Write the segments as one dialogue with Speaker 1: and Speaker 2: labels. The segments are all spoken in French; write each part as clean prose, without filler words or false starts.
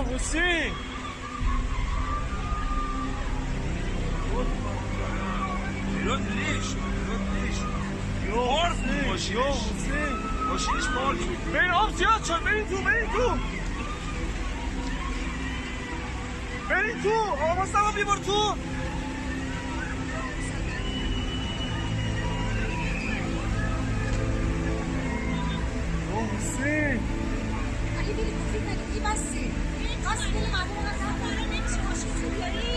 Speaker 1: Oh, você! Virou lixo. Morto, Mochis morto. Vem, observa, vem tu. Vem tu, olmazsa bir vur tu. Você!
Speaker 2: Ali ele fica aqui você. Nossa, ele matou na safara, nem se fosse subir ali.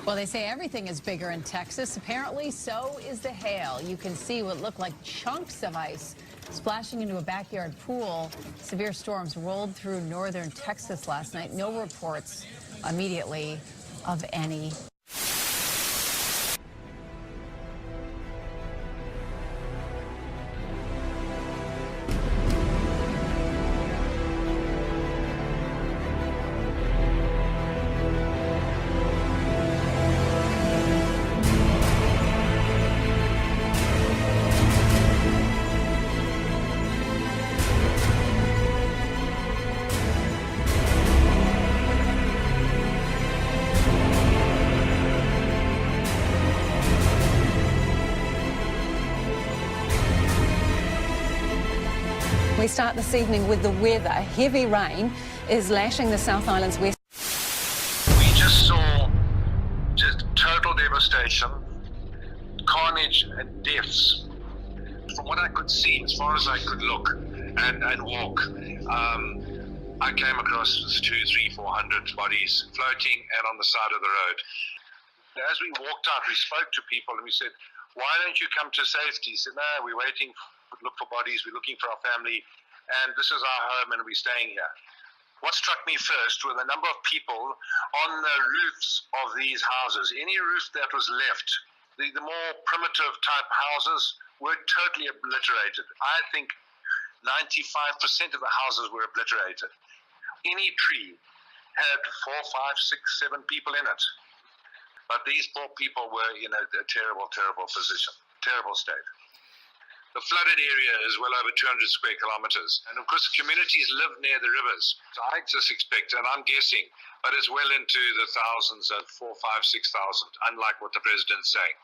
Speaker 3: Well, they say everything is bigger in Texas. Apparently, so is the hail. You can see what looked like chunks of ice splashing into a backyard pool. Severe storms rolled through northern Texas last night. No reports immediately of any.
Speaker 4: We start this evening with the weather. Heavy rain is lashing the South Island's west.
Speaker 5: We just saw just total devastation, carnage and deaths. From what I could see, as far as I could look and walk, I came across 200, 300, 400 bodies floating and on the side of the road. As we walked out, we spoke to people and we said, why don't you come to safety? He said, no, we're waiting, look for bodies, we're looking for our family, and this is our home and we're staying here. What struck me first were the number of people on the roofs of these houses. Any roof that was left, the more primitive type houses were totally obliterated. I think 95% of the houses were obliterated. Any tree had 4, 5, 6, 7 people in it. But these poor people were in a terrible, terrible position, terrible state. The flooded area is well over 200 square kilometers. And of course, communities live near the rivers. So I just expect, and I'm guessing, but it's well into the thousands of 4, 5, 6,000, unlike what the president's saying.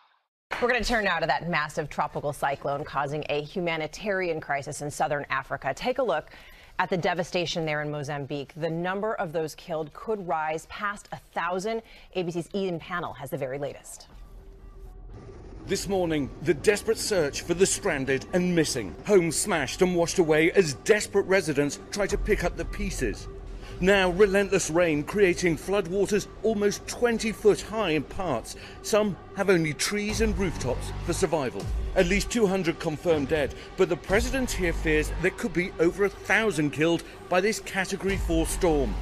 Speaker 6: We're going to turn now to that massive tropical cyclone causing a humanitarian crisis in southern Africa. Take a look at the devastation there in Mozambique. The number of those killed could rise past 1,000. ABC's Ian Pannell has the very latest.
Speaker 7: This morning, the desperate search for the stranded and missing. Homes smashed and washed away as desperate residents try to pick up the pieces. Now, relentless rain creating floodwaters almost 20 foot high in parts. Some have only trees and rooftops for survival. At least 200 confirmed dead, but the president here fears there could be over 1,000 killed by this Category 4 storm.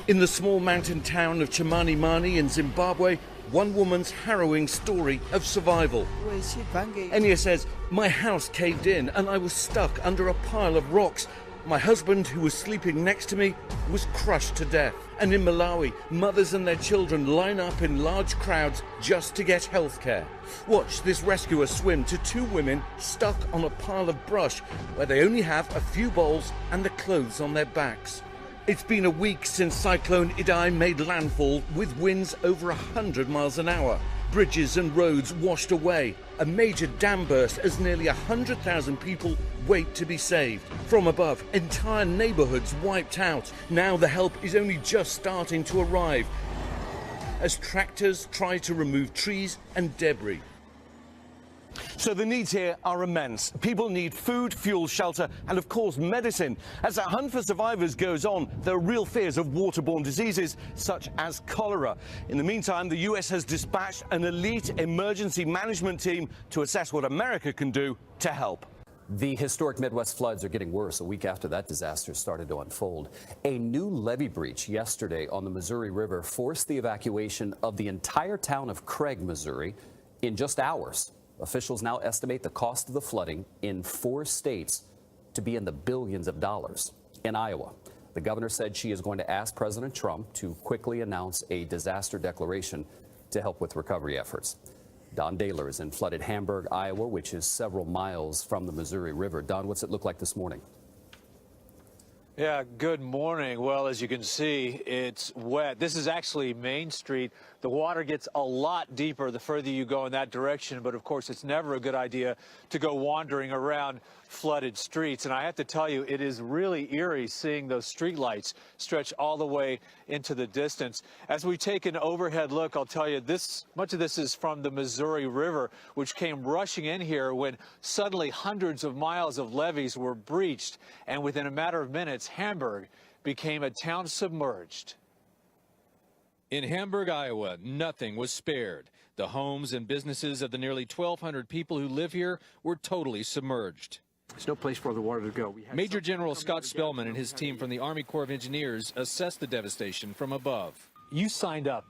Speaker 7: In the small mountain town of Chimanimani in Zimbabwe, one woman's harrowing story of survival. Enya says, my house caved in and I was stuck under a pile of rocks. My husband, who was sleeping next to me, was crushed to death. And in Malawi, mothers and their children line up in large crowds just to get health care. Watch this rescuer swim to 2 women stuck on a pile of brush where they only have a few bowls and the clothes on their backs. It's been a week since Cyclone Idai made landfall with winds over 100 miles an hour. Bridges and roads washed away. A major dam burst as nearly 100,000 people wait to be saved. From above, entire neighborhoods wiped out. Now the help is only just starting to arrive as tractors try to remove trees and debris. So the needs here are immense. People need food, fuel, shelter, and of course medicine. As that hunt for survivors goes on, there are real fears of waterborne diseases such as cholera. In the meantime, the US has dispatched an elite emergency management team to assess what America can do to help.
Speaker 8: The historic Midwest floods are getting worse a week after that disaster started to unfold. A new levee breach yesterday on the Missouri River forced the evacuation of the entire town of Craig, Missouri, in just hours. Officials now estimate the cost of the flooding in 4 states to be in the billions of dollars. In Iowa, the governor said she is going to ask President Trump to quickly announce a disaster declaration to help with recovery efforts. Don Daler is in flooded Hamburg, Iowa, which is several miles from the Missouri River. Don, what's it look like this morning?
Speaker 9: Yeah, good morning. Well, as you can see, it's wet. This is actually Main Street. The water gets a lot deeper the further you go in that direction, but of course it's never a good idea to go wandering around flooded streets. And I have to tell you, it is really eerie seeing those street lights stretch all the way into the distance. As we take an overhead look, I'll tell you, much of this is from the Missouri River, which came rushing in here when suddenly hundreds of miles of levees were breached. And within a matter of minutes, Hamburg became a town submerged.
Speaker 10: In Hamburg, Iowa, nothing was spared. The homes and businesses of the nearly 1,200 people who live here were totally submerged.
Speaker 11: There's no place for the water to go.
Speaker 10: Major General Scott Spellman and his team from the Army Corps of Engineers assessed the devastation from above.
Speaker 9: You signed up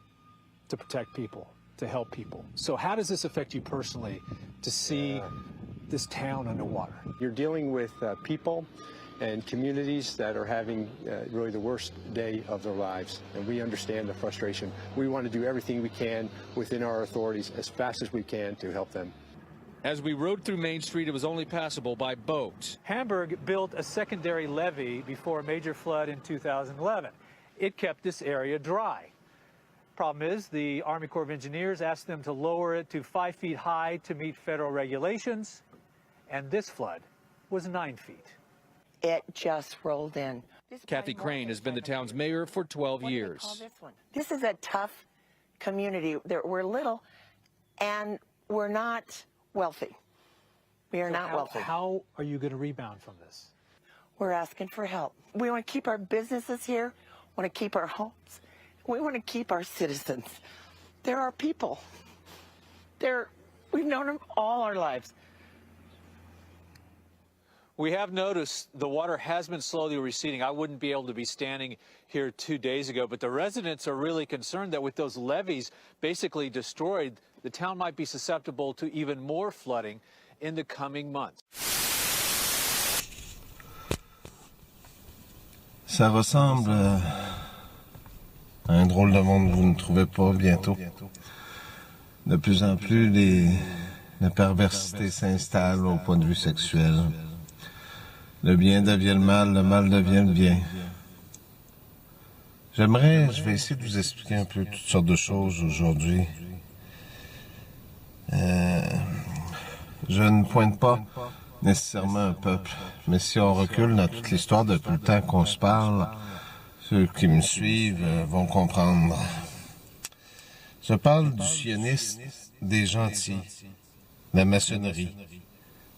Speaker 9: to protect people, to help people. So how does this affect you personally to see this town underwater?
Speaker 11: You're dealing with people and communities that are having really the worst day of their lives, and we understand the frustration. We want to do everything we can within our authorities as fast as we can to help them.
Speaker 10: As we rode through Main Street, it was only passable by boat.
Speaker 9: Hamburg built a secondary levee before a major flood in 2011. It kept this area dry. Problem is, the Army Corps of Engineers asked them to lower it to 5 feet high to meet federal regulations, and this flood was 9 feet.
Speaker 12: It just rolled in.
Speaker 10: Kathy Crane has been the town's mayor for 12 years.
Speaker 12: This is a tough community. We're little, and we're not wealthy. We are not wealthy.
Speaker 9: How are you going to rebound from this?
Speaker 12: We're asking for help. We want to keep our businesses here, want to keep our homes. We want to keep our citizens. They're our people. We've known them all our lives.
Speaker 9: We have noticed the water has been slowly receding. I wouldn't be able to be standing here 2 days ago, but the residents are really concerned that with those levees basically destroyed, the town might be susceptible to even more flooding in the coming months.
Speaker 13: Ça ressemble à un drôle de monde, vous ne trouvez pas, bientôt? De plus en plus, la perversité s'installe au point de vue sexuel. Le bien devient le mal devient le bien. Je vais essayer de vous expliquer un peu toutes sortes de choses aujourd'hui. Je ne pointe pas nécessairement un peuple, mais si on recule dans toute l'histoire depuis le temps qu'on se parle, ceux qui me suivent vont comprendre. Je parle du sionisme des gentils, la maçonnerie,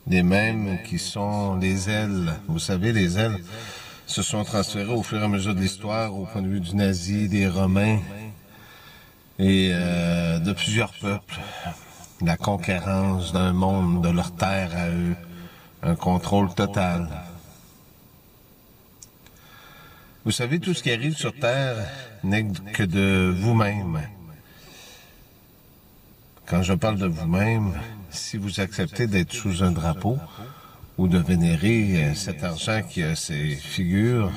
Speaker 13: des mêmes qui sont les ailes. Vous savez, les ailes se sont transférées au fur et à mesure de l'histoire au point de vue du nazi, des Romains et de plusieurs peuples. La conquérance d'un monde, de leur terre à eux, un contrôle total. Vous savez, tout ce qui arrive sur Terre n'est que de vous-même. Quand je parle de vous-même, si vous acceptez d'être sous un drapeau ou de vénérer cet argent qui a ces figures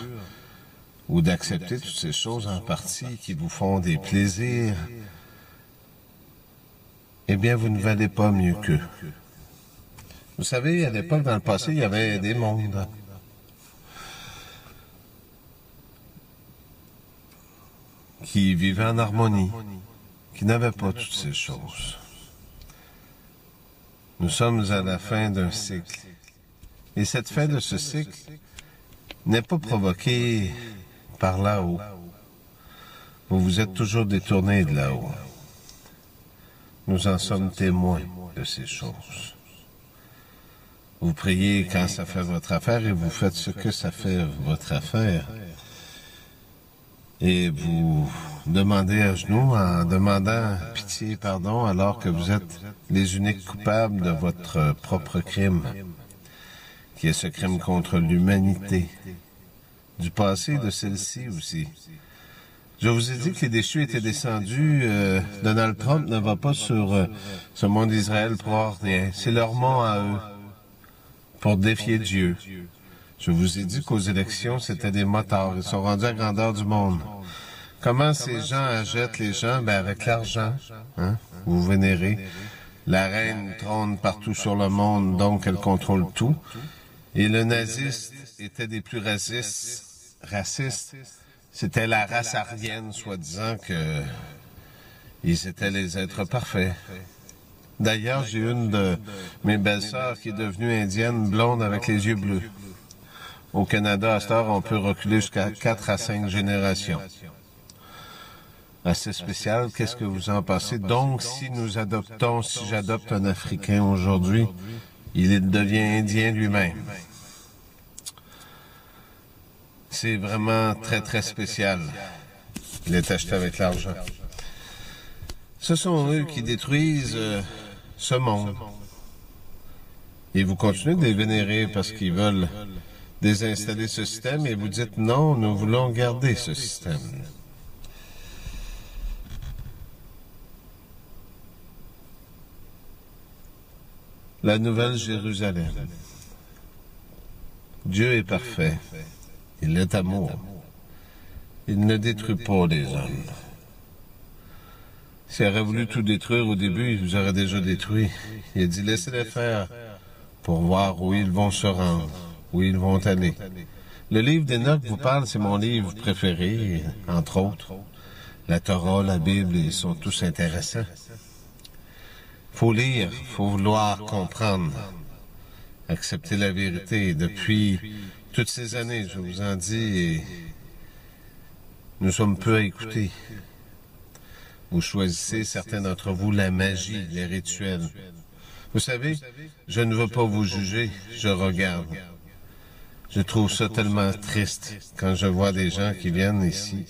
Speaker 13: ou d'accepter toutes ces choses en partie qui vous font des plaisirs, eh bien, vous ne valez pas mieux qu'eux. Vous savez, à l'époque, dans le passé, il y avait des mondes. Qui vivaient en harmonie, qui n'avaient pas toutes ces choses. Nous sommes à la fin d'un cycle. Et cette fin de ce cycle n'est pas provoquée par là-haut. Vous vous êtes toujours détournés de là-haut. Nous en sommes témoins de ces choses. Vous priez quand ça fait votre affaire et vous faites ce que ça fait votre affaire. Et vous demandez à genoux en demandant pitié et pardon alors que vous êtes les uniques coupables de votre propre crime, qui est ce crime contre l'humanité, du passé de celle-ci aussi. Je vous ai dit que les déchus étaient descendus. Donald Trump ne va pas sur ce mont d'Israël pour avoir rien. C'est leur mont à eux, pour défier Dieu. Je vous ai dit qu'aux élections, c'était des motards. Ils sont rendus à grandeur du monde. Comment ces gens achètent les gens? Ben avec l'argent. Hein? Vous vénérez. La reine trône partout sur le monde, donc elle contrôle tout. Et le naziste était des plus racistes. C'était la race aryenne, soi-disant que ils étaient les êtres parfaits. D'ailleurs, j'ai une de mes belles-sœurs qui est devenue indienne, blonde avec les yeux bleus. Au Canada, à cette heure, on peut reculer jusqu'à 4 à 5 générations. Assez spécial, qu'est-ce que vous en pensez? Donc, si j'adopte un Africain aujourd'hui, il devient indien lui-même. C'est vraiment très, très spécial. Il est acheté avec l'argent. Ce sont eux qui détruisent ce monde. Et vous continuez de les vénérer parce qu'ils veulent désinstaller ce système et vous dites non, nous voulons garder ce système. La Nouvelle Jérusalem. Dieu est parfait. Il est amour. Il ne détruit pas les hommes. S'il aurait voulu tout détruire au début, il vous aurait déjà détruit. Il a dit, laissez-les faire pour voir où ils vont se rendre, où ils vont aller. Le livre d'Enoch vous parle, c'est mon livre préféré, entre autres. La Torah, la Bible, ils sont tous intéressants. Faut lire, faut vouloir comprendre, accepter la vérité. Depuis toutes ces années, je vous en dis, et nous sommes peu à écouter. Vous choisissez, certains d'entre vous, la magie, les rituels. Vous savez, je ne veux pas vous juger, je regarde. Je trouve ça tellement triste quand je vois des gens qui viennent ici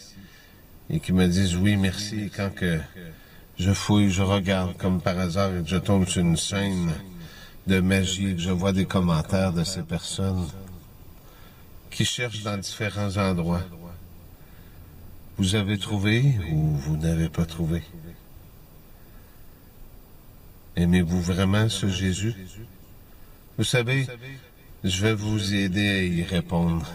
Speaker 13: et qui me disent oui, merci, et quand que je fouille, je regarde comme par hasard et je tombe sur une scène de magie, que je vois des commentaires de ces personnes qui cherchent dans différents endroits. Vous avez trouvé ou vous n'avez pas trouvé? Aimez-vous vraiment ce Jésus? Vous savez, je vais vous aider à y répondre.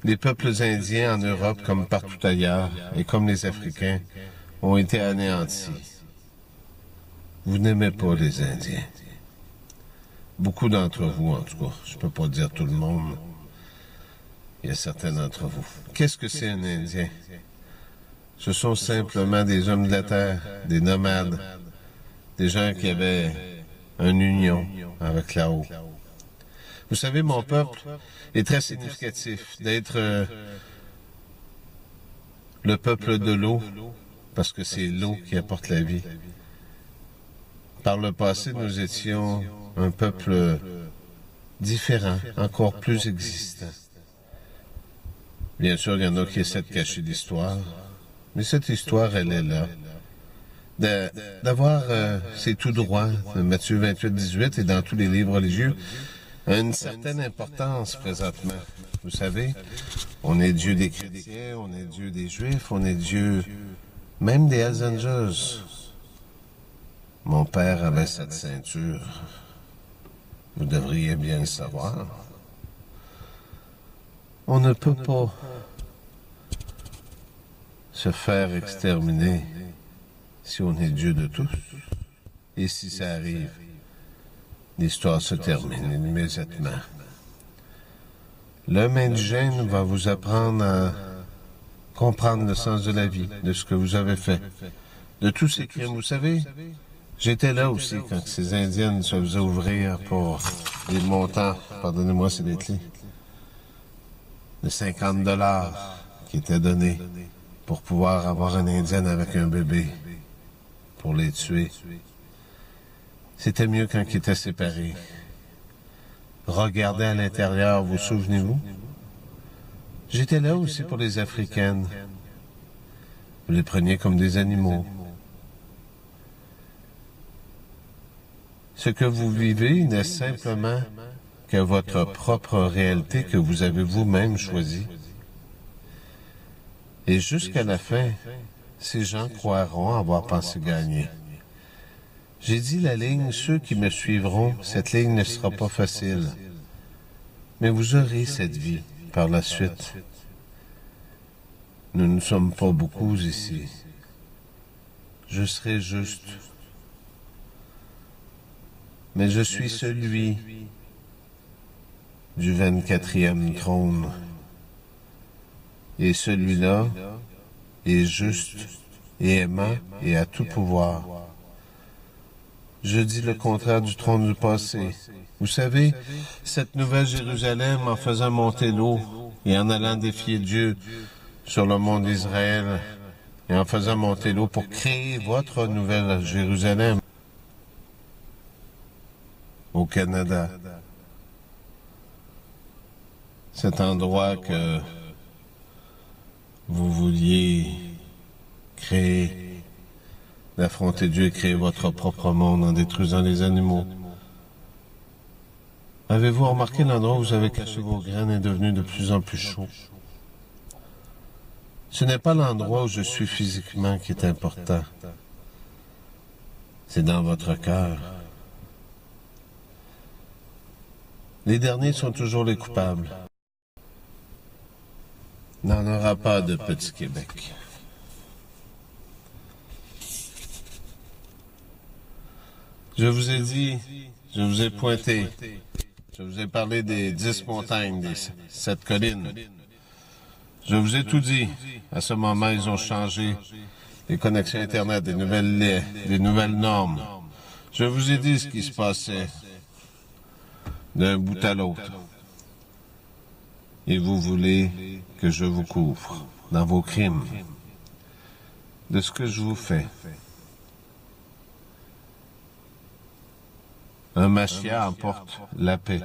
Speaker 13: Les peuples indiens en Europe, comme partout ailleurs, et comme les Africains, ont été anéantis. Vous n'aimez pas les Indiens. Beaucoup d'entre vous, en tout cas. Je ne peux pas dire tout le monde. Il y a certains d'entre vous. Qu'est-ce que c'est un Indien? Ce sont simplement des hommes de la terre, des nomades, des gens qui avaient une union avec là-haut. Vous savez, mon peuple est très significatif d'être le peuple de l'eau, parce que c'est l'eau qui apporte la vie. Par le passé, nous étions un peuple différent, encore plus existant. Bien sûr, il y en a qui essaient de cacher l'histoire, mais cette histoire, elle est là. D'avoir, c'est tout droit, Matthieu 28, 18, et dans tous les livres religieux, une certaine importance présentement. Vous savez, on est Dieu des chrétiens, on est Dieu des juifs, on est Dieu même des Hells Angels. Mon père avait cette ceinture. Vous devriez bien le savoir. On ne peut pas se faire exterminer si on est Dieu de tous. Et si ça arrive, l'histoire se termine immédiatement. L'homme indigène va vous apprendre à comprendre le sens de la vie, de ce que vous avez fait, de tous ces crimes. Vous savez, j'étais là aussi quand ces Indiennes se faisaient ouvrir pour des montants, pardonnez-moi, c'est des clés, de 50 $ qui étaient donnés pour pouvoir avoir une Indienne avec un bébé, pour les tuer. C'était mieux quand ils étaient séparés. regardaient à l'intérieur, vous souvenez-vous? J'étais là aussi pour les Africaines. Vous les preniez comme des animaux. Ce que vous vivez n'est simplement que votre propre réalité que vous avez vous-même choisie. Et jusqu'à la fin, ces gens croiront avoir pensé gagner. J'ai dit la ligne, ceux qui me suivront, cette ligne ne sera pas facile. Mais vous aurez cette vie par la suite. Nous ne sommes pas beaucoup ici. Je serai juste. Mais je suis celui du 24e trône. Et celui-là est juste et aimant et a tout pouvoir. Je dis le contraire du trône du passé. Vous savez, cette nouvelle Jérusalem, en faisant monter l'eau et en allant défier Dieu sur le mont d'Israël et en faisant monter l'eau pour créer votre nouvelle Jérusalem au Canada. Cet endroit que vous vouliez créer, d'affronter Dieu et créer votre propre monde en détruisant les animaux. Avez-vous remarqué l'endroit où vous avez caché vos graines est devenu de plus en plus chaud? Ce n'est pas l'endroit où je suis physiquement qui est important. C'est dans votre cœur. Les derniers sont toujours les coupables. Il n'en aura pas de petit Québec. Je vous ai dit, je vous ai pointé, je vous ai parlé des 10 montagnes, des 7 collines. Je vous ai tout dit. À ce moment, ils ont changé les connexions Internet, des nouvelles normes. Je vous ai dit ce qui se passait d'un bout à l'autre. Et vous voulez que je vous couvre dans vos crimes, de ce que je vous fais. Un Machia emporte la paix.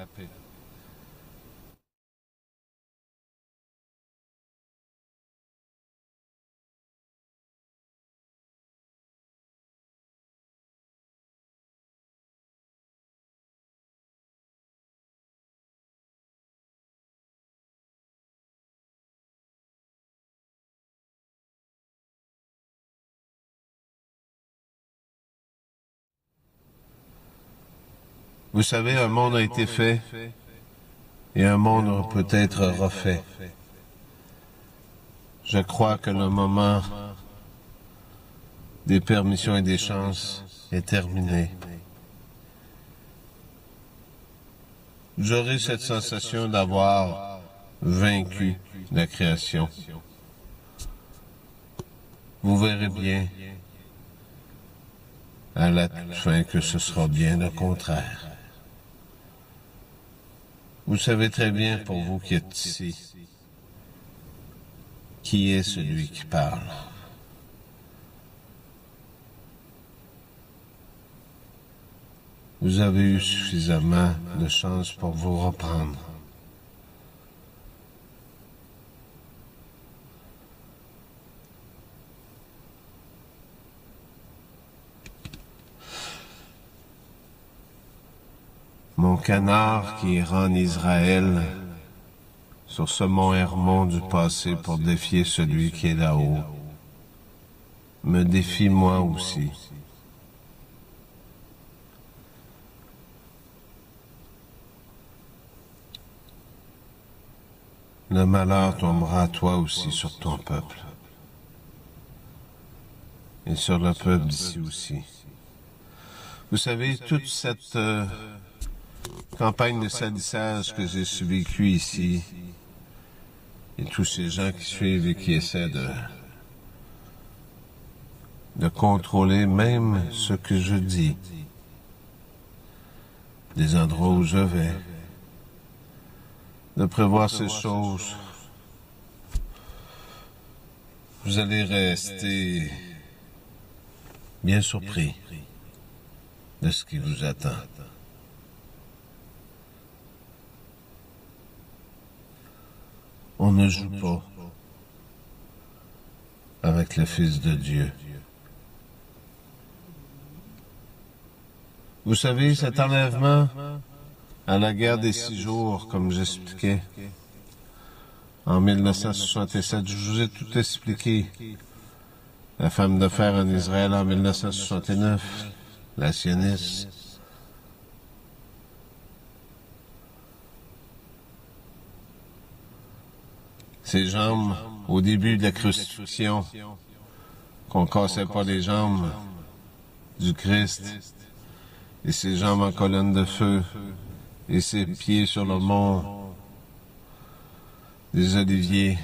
Speaker 13: Vous savez, un monde a été fait et un monde peut être refait. Je crois que le moment des permissions et des chances est terminé. J'aurai cette sensation d'avoir vaincu la création. Vous verrez bien à la fin que ce sera bien le contraire. Vous savez très bien, pour vous qui êtes ici, qui est celui qui parle. Vous avez eu suffisamment de chance pour vous reprendre. Mon canard qui ira en Israël, sur ce mont Hermon du passé pour défier celui qui est là-haut, me défie moi aussi. Le malheur tombera à toi aussi sur ton peuple, et sur le peuple d'ici aussi. Vous savez, toute cette campagne de salissage que j'ai vécue ici, et tous ces gens qui suivent et qui essaient de contrôler même ce que je dis, des endroits où je vais, de prévoir ces choses. Vous allez rester bien surpris de ce qui vous attend. On ne joue pas avec le Fils de Dieu. Vous savez, cet enlèvement à la guerre des 6 jours, comme j'expliquais, en 1967, je vous ai tout expliqué. La femme de fer en Israël en 1969, la sioniste. Ses jambes, au début de la crucifixion, qu'on cassait pas les jambes du Christ, et ses jambes en colonne de feu, et ses pieds sur le mont des Oliviers.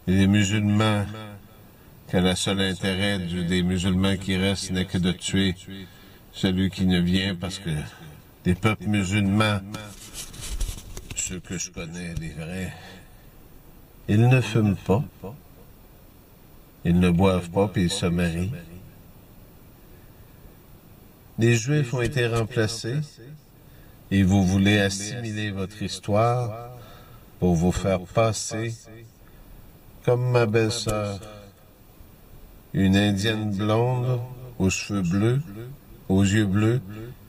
Speaker 13: Et les musulmans, que le seul intérêt des musulmans qui restent n'est que de tuer celui qui ne vient, parce que les peuples musulmans, ceux que je connais, les vrais, ils ne fument pas, ils ne boivent pas, puis ils se marient. Les Juifs ont été remplacés, et vous voulez assimiler votre histoire pour vous faire passer comme ma belle-sœur, une Indienne blonde aux cheveux bleus, aux yeux bleus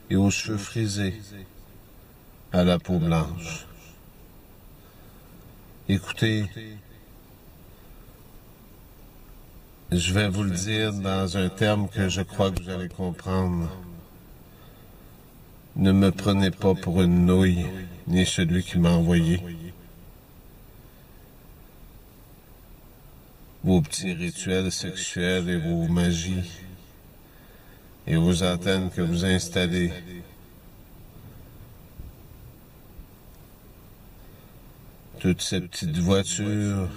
Speaker 13: et aux cheveux frisés, à la peau blanche. Écoutez, je vais vous le dire dans un terme que je crois que vous allez comprendre. Ne me prenez pas pour une nouille, ni celui qui m'a envoyé. Vos petits rituels sexuels et vos magies et vos antennes que vous installez. Toutes ces petites voitures,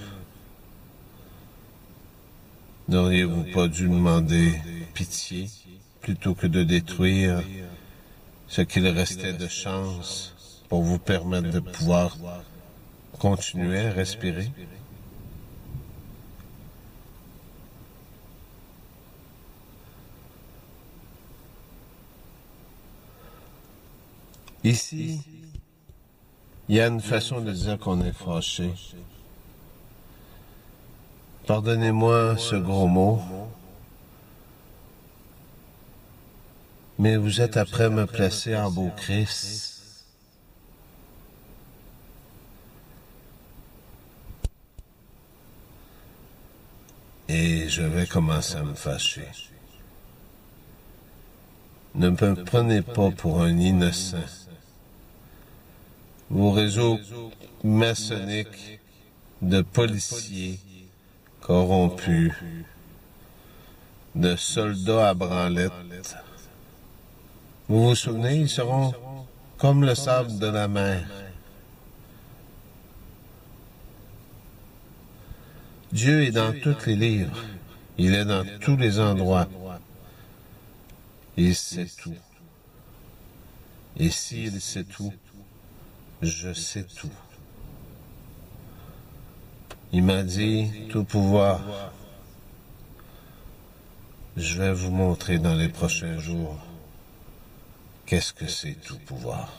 Speaker 13: n'auriez-vous pas dû demander pitié plutôt que de détruire ce qu'il restait de chance pour vous permettre de pouvoir continuer à respirer? Ici, il y a une façon de dire qu'on est fâché. Pardonnez-moi ce gros mot, mais vous êtes après me placer en beau Criss. Et je vais commencer à me fâcher. Ne me prenez pas pour un innocent. Vos réseaux maçonniques de policiers corrompus, de soldats à branlette. Vous vous souvenez, ils seront comme le sable de la mer. Dieu est dans tous les livres. Il est dans tous les endroits. Il sait tout. Et s'il sait tout, je sais tout. Il m'a dit, tout pouvoir. Je vais vous montrer dans les prochains jours qu'est-ce que c'est tout pouvoir.